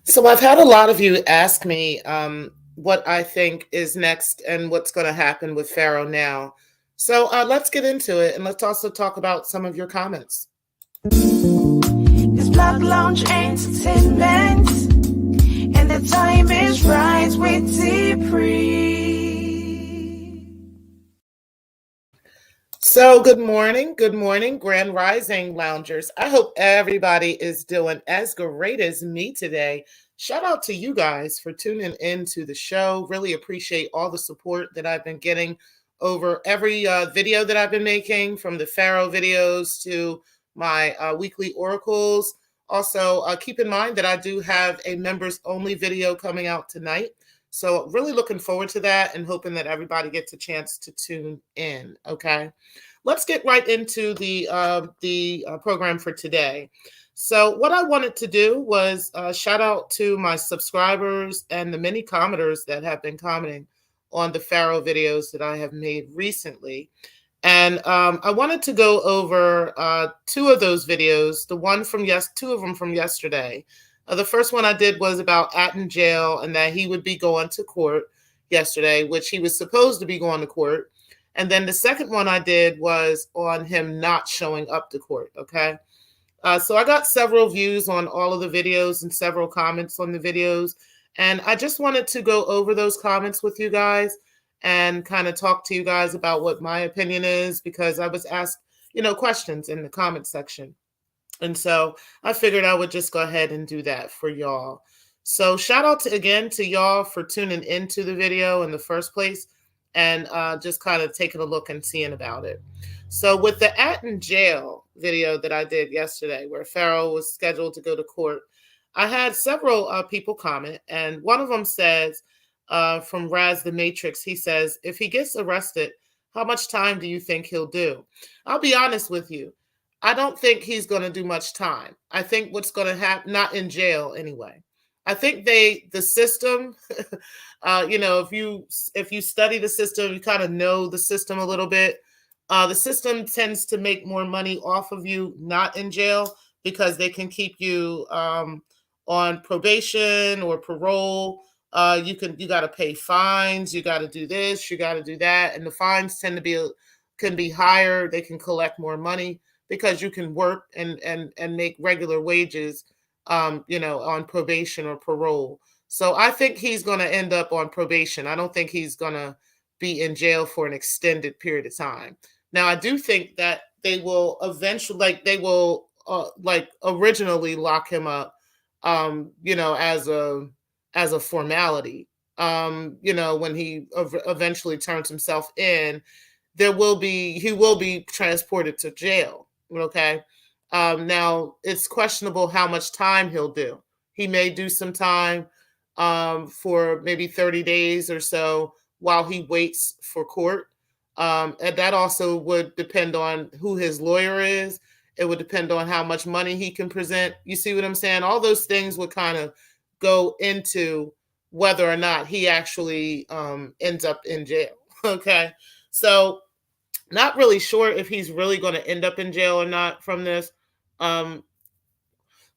So I've had a lot of you ask me what I think is next and what's going to happen with Pharaoh now. So let's get into it and let's also talk about some of your comments. It's Black Lounge Entertainment, and the time is right with T-Pre. So good morning, Grand Rising Loungers. I hope everybody is doing as great as me today. Shout out to you guys for tuning in to the show. Really appreciate all the support that I've been getting over every video that I've been making, from the Pharaoh videos to my weekly oracles. Also, keep in mind that I do have a members only video coming out tonight. So, really looking forward to that and hoping that everybody gets a chance to tune in. Okay, let's get right into the program for today. So, what I wanted to do was shout out to my subscribers and the many commenters that have been commenting on the Pharaoh videos that I have made recently. And I wanted to go over two of those videos. Two of them from yesterday. The first one I did was about Atten jail and that he would be going to court yesterday, which he was supposed to be going to court. And then the second one I did was on him not showing up to court. Okay. So I got several views on all of the videos and several comments on the videos. And I just wanted to go over those comments with you guys and kind of talk to you guys about what my opinion is, because I was asked, questions in the comment section. And so I figured I would just go ahead and do that for y'all. So shout out again to y'all for tuning into the video in the first place and just kind of taking a look and seeing about it. So with the Atten jail video that I did yesterday, where Pharaoh was scheduled to go to court, I had several people comment, and one of them says, from Raz the Matrix, he says, if he gets arrested, how much time do you think he'll do? I'll be honest with you. I don't think he's going to do much time. I think what's going to happen, not in jail anyway. I think the system, if you study the system, you kind of know the system a little bit. The system tends to make more money off of you not in jail, because they can keep you on probation or parole. You got to pay fines. You got to do this. You got to do that, and the fines can be higher. They can collect more money because you can work and make regular wages, on probation or parole. So I think he's going to end up on probation. I don't think he's going to be in jail for an extended period of time. Now, I do think that they will eventually, originally lock him up, as a formality. When he eventually turns himself in, he will be transported to jail. Okay. Now it's questionable how much time he'll do. He may do some time for maybe 30 days or so while he waits for court. And that also would depend on who his lawyer is. It would depend on how much money he can present. You see what I'm saying? All those things would kind of go into whether or not he actually ends up in jail. Okay. So not really sure if he's really going to end up in jail or not from this. But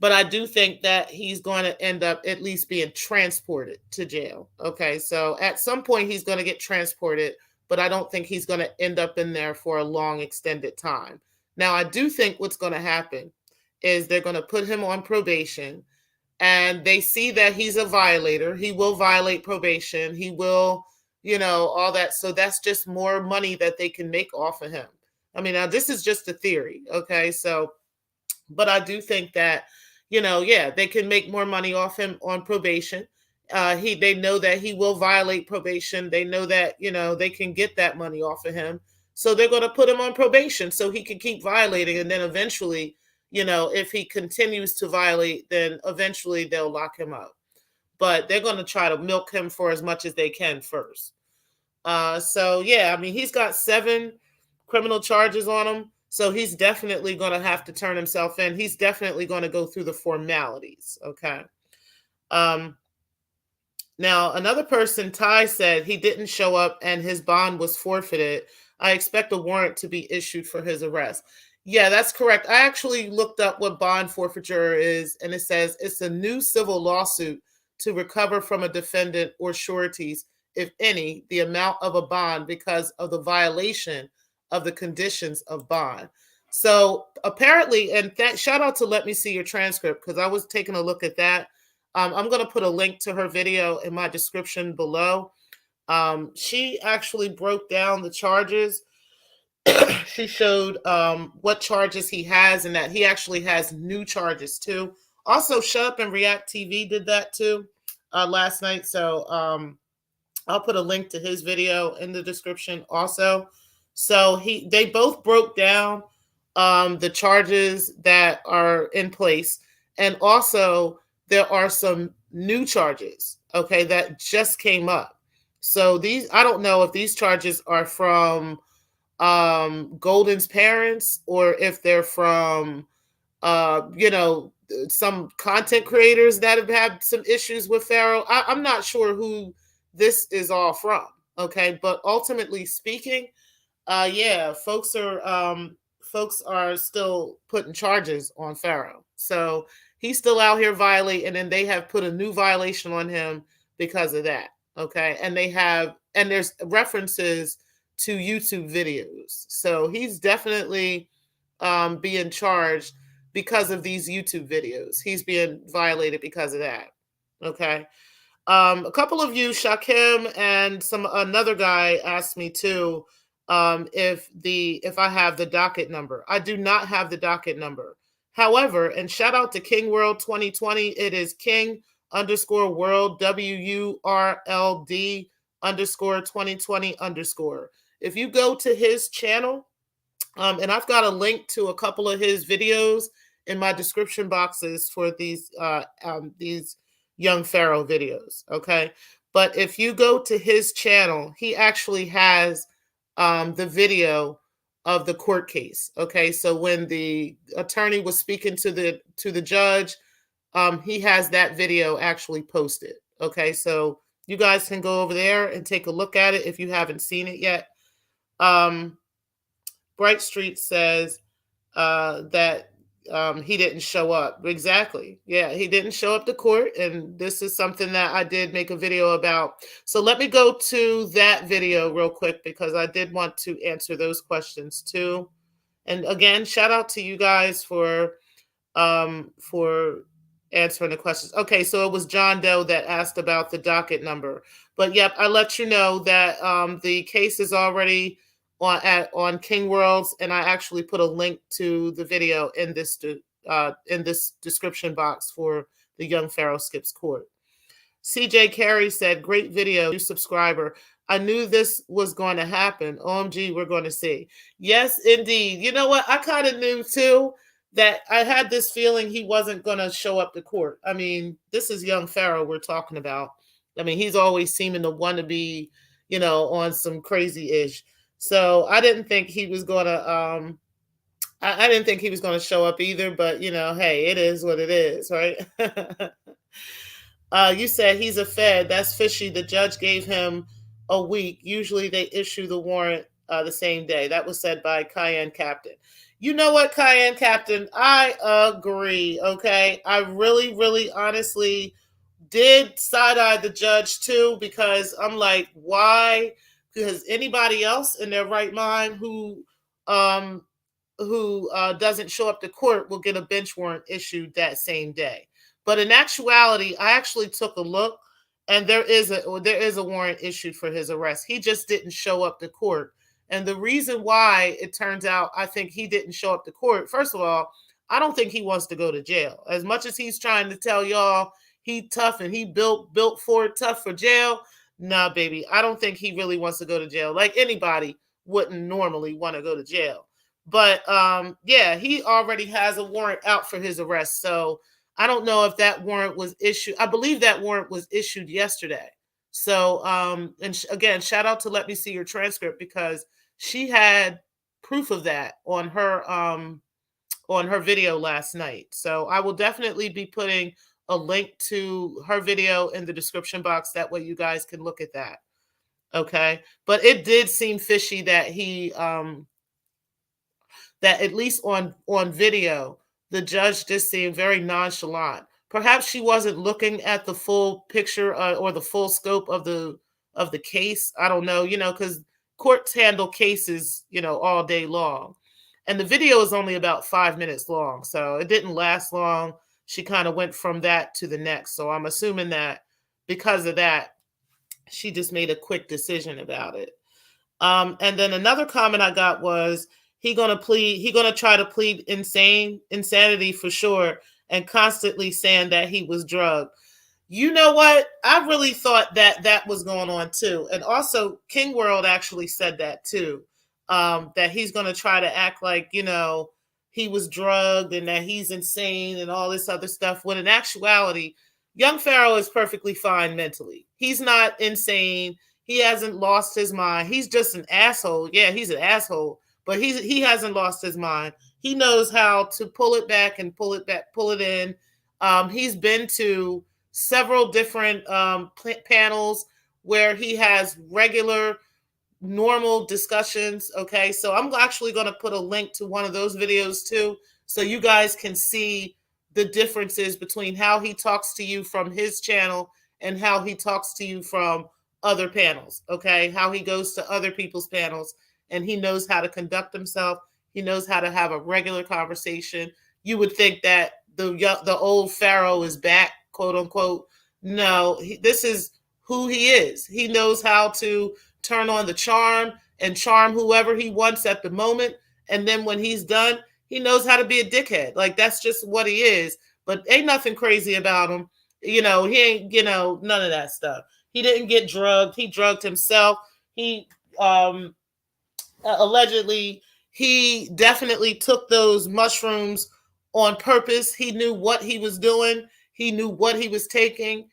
I do think that he's going to end up at least being transported to jail. Okay. So at some point he's going to get transported, but I don't think he's going to end up in there for a long extended time. Now, I do think what's going to happen is they're going to put him on probation, and they see that he's a violator. He will violate probation. He will, all that. So that's just more money that they can make off of him. I mean, now this is just a theory. Okay. So, but I do think that, they can make more money off him on probation. They know that he will violate probation. They know that, they can get that money off of him. So they're going to put him on probation so he can keep violating. And then eventually, if he continues to violate, then eventually they'll lock him up. But they're going to try to milk him for as much as they can first. So yeah, I mean, he's got 7 criminal charges on him. So he's definitely going to have to turn himself in. He's definitely going to go through the formalities. Okay. Now, another person, Ty, said he didn't show up and his bond was forfeited. I expect a warrant to be issued for his arrest. Yeah, that's correct. I actually looked up what bond forfeiture is, and it says it's a new civil lawsuit to recover from a defendant or sureties, if any, the amount of a bond because of the violation of the conditions of bond. So apparently, and that shout out to Let Me See Your Transcript, because I was taking a look at that. I'm going to put a link to her video in my description below. She actually broke down the charges. She showed what charges he has, and that he actually has new charges too. Also, Shut Up and React TV did that too last night. So I'll put a link to his video in the description also. So they both broke down the charges that are in place, and also there are some new charges, okay, that just came up. So these, I don't know if these charges are from Golden's parents, or if they're from some content creators that have had some issues with Pharaoh. I'm not sure who this is all from. Okay, but ultimately speaking, yeah, folks are still putting charges on Pharaoh. So he's still out here violating, and then they have put a new violation on him because of that. Okay, and there's references to YouTube videos. So he's definitely being charged because of these YouTube videos. He's being violated because of that. Okay. A couple of you, Shakim and another guy, asked me too, if I have the docket number. I do not have the docket number. However, and shout out to King World 2020. It is King _ World WURLD _ 2020 _ If you go to his channel, and I've got a link to a couple of his videos in my description boxes for these young Pharaoh videos. Okay. But if you go to his channel, he actually has the video of the court case. Okay. So when the attorney was speaking to the judge, he has that video actually posted. Okay. So you guys can go over there and take a look at it if you haven't seen it yet. Bright Street says that he didn't show up. Exactly. Yeah, he didn't show up to court. And this is something that I did make a video about. So let me go to that video real quick, because I did want to answer those questions too. And again, shout out to you guys for answering the questions. Okay, so it was John Doe that asked about the docket number. But yep, I let you know that the case is already on King Worlds, and I actually put a link to the video in this description box for the Young Pharaoh Skips Court. CJ Carey said, "Great video, new subscriber. I knew this was going to happen. OMG, we're going to see." Yes, indeed. You know what? I kind of knew too that I had this feeling he wasn't going to show up to court. I mean, this is Young Pharaoh we're talking about. I mean, he's always seeming to want to be, on some crazy ish. So I didn't think he was going to. I didn't think he was going to show up either. But hey, it is what it is, right? You said he's a Fed. That's fishy. The judge gave him a week. Usually they issue the warrant the same day. That was said by Cayenne Captain. You know what, Cayenne Captain? I agree. Okay. I really, really, honestly did side-eye the judge too, because I'm like, why? Because anybody else in their right mind who doesn't show up to court will get a bench warrant issued that same day. But in actuality, I actually took a look, and there is a warrant issued for his arrest. He just didn't show up to court. And the reason why it turns out I think he didn't show up to court, first of all, I don't think he wants to go to jail. As much as he's trying to tell y'all he tough and he built for tough for jail, nah, baby, I don't think he really wants to go to jail. Like anybody wouldn't normally want to go to jail. But yeah, he already has a warrant out for his arrest. So I don't know if that warrant was issued. I believe that warrant was issued yesterday. So and again, shout out to Let Me See Your Transcript, because she had proof of that on her video last night. So I will definitely be putting a link to her video in the description box. That way you guys can look at that. Okay. But it did seem fishy that that at least on video, the judge just seemed very nonchalant. Perhaps she wasn't looking at the full picture, or the full scope of the case. I don't know, because courts handle cases, all day long. And the video is only about 5 minutes long, so it didn't last long. She kind of went from that to the next. So I'm assuming that because of that, she just made a quick decision about it. And then another comment I got was he gonna try to plead insanity for sure, and constantly saying that he was drugged. You know what? I really thought that that was going on too. And also King World actually said that too. That he's going to try to act like, he was drugged and that he's insane and all this other stuff. When in actuality, young Pharaoh is perfectly fine mentally. He's not insane. He hasn't lost his mind. He's just an asshole. Yeah, he's an asshole, but he hasn't lost his mind. He knows how to pull it back and pull it in. He's been to several different panels where he has regular, normal discussions. Okay, so I'm actually going to put a link to one of those videos too, so you guys can see the differences between how he talks to you from his channel and how he talks to you from other panels. Okay, how he goes to other people's panels, and he knows how to conduct himself. He knows how to have a regular conversation. You would think that the old Pharaoh is back, quote unquote. No, this is who he is. He knows how to turn on the charm and charm whoever he wants at the moment. And then when he's done, he knows how to be a dickhead. Like, that's just what he is. But ain't nothing crazy about him. He ain't, none of that stuff. He didn't get drugged. He drugged himself. He allegedly, he definitely took those mushrooms on purpose. He knew what he was doing. He knew what he was taking.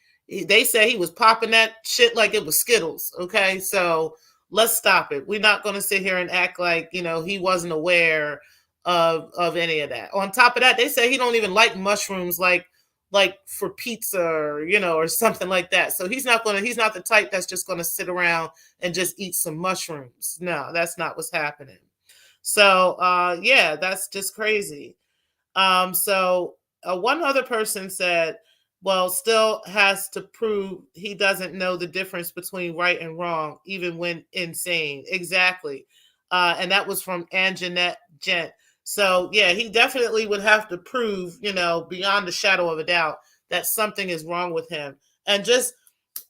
They say he was popping that shit like it was Skittles. Okay, so let's stop it. We're not going to sit here and act like, he wasn't aware of any of that. On top of that, they say he don't even like mushrooms like for pizza, or something like that. So he's not the type that's just going to sit around and just eat some mushrooms. No, that's not what's happening. So yeah, that's just crazy. So one other person said, well, still has to prove he doesn't know the difference between right and wrong, even when insane. Exactly. And that was from Anjanette Gent. So yeah, he definitely would have to prove, beyond a shadow of a doubt, that something is wrong with him. And just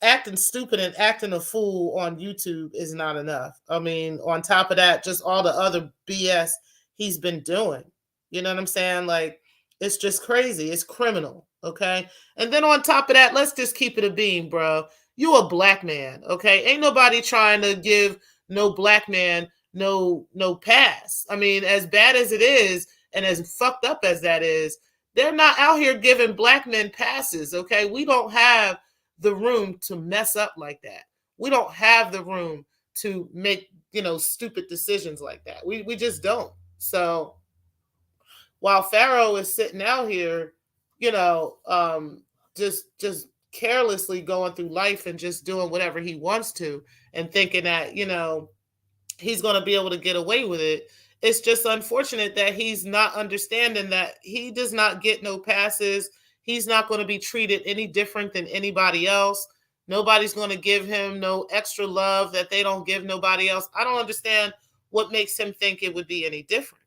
acting stupid and acting a fool on YouTube is not enough. I mean, on top of that, just all the other BS he's been doing. You know what I'm saying? Like, it's just crazy. It's criminal. Okay. And then on top of that, let's just keep it a beam, bro. You a black man. Okay. Ain't nobody trying to give no black man no pass. I mean, as bad as it is and as fucked up as that is, they're not out here giving black men passes. Okay. We don't have the room to mess up like that. We don't have the room to make, stupid decisions like that. We just don't. So while Pharaoh is sitting out here, just carelessly going through life and just doing whatever he wants to, and thinking that, he's going to be able to get away with it. It's just unfortunate that he's not understanding that he does not get no passes. He's not going to be treated any different than anybody else. Nobody's going to give him no extra love that they don't give nobody else. I don't understand what makes him think it would be any different,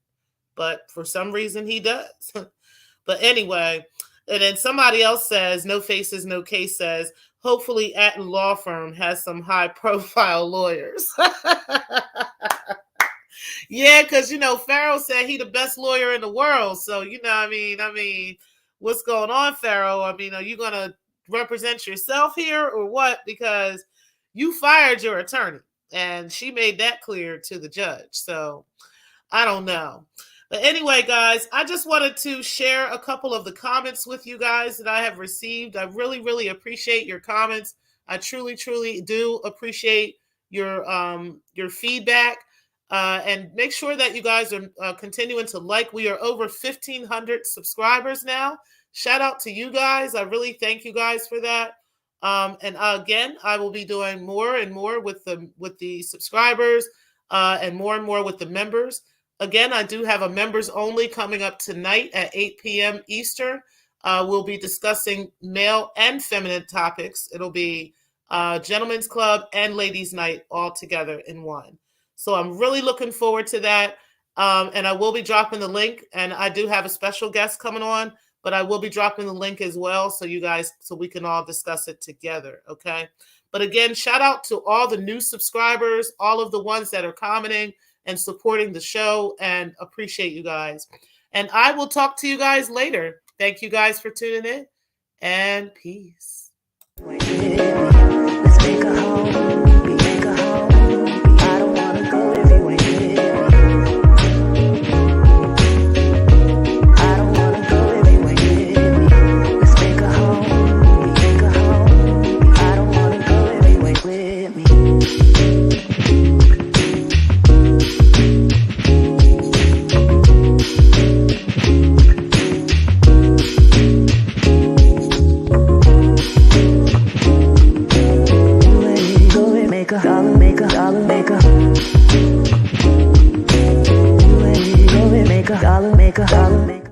but for some reason he does. But anyway, and then somebody else says, No Faces, No Case says, hopefully Atten Law Firm has some high profile lawyers. Yeah, because, Pharaoh said he the best lawyer in the world. So, I mean, what's going on, Pharaoh? I mean, are you going to represent yourself here or what? Because you fired your attorney, and she made that clear to the judge. So I don't know. But anyway, guys, I just wanted to share a couple of the comments with you guys that I have received. I really, really appreciate your comments. I truly, truly do appreciate your feedback. And make sure that you guys are continuing to like. We are over 1,500 subscribers now. Shout out to you guys. I really thank you guys for that. And again, I will be doing more and more with the subscribers and more with the members. Again, I do have a members only coming up tonight at 8 p.m. Eastern. We'll be discussing male and feminine topics. It'll be Gentlemen's Club and Ladies Night all together in one. So I'm really looking forward to that. And I will be dropping the link. And I do have a special guest coming on, but I will be dropping the link as well so we can all discuss it together. Okay. But again, shout out to all the new subscribers, all of the ones that are commenting and supporting the show, and appreciate you guys. And I will talk to you guys later. Thank you guys for tuning in, and peace. Let's make a home. We make a home. I don't wanna go if you ain't here. I don't wanna go if you ain't here. Let's make a home. We make a home. I don't wanna go if you ain't with me. Dollar maker, dollar maker. Dollar maker, dollar maker.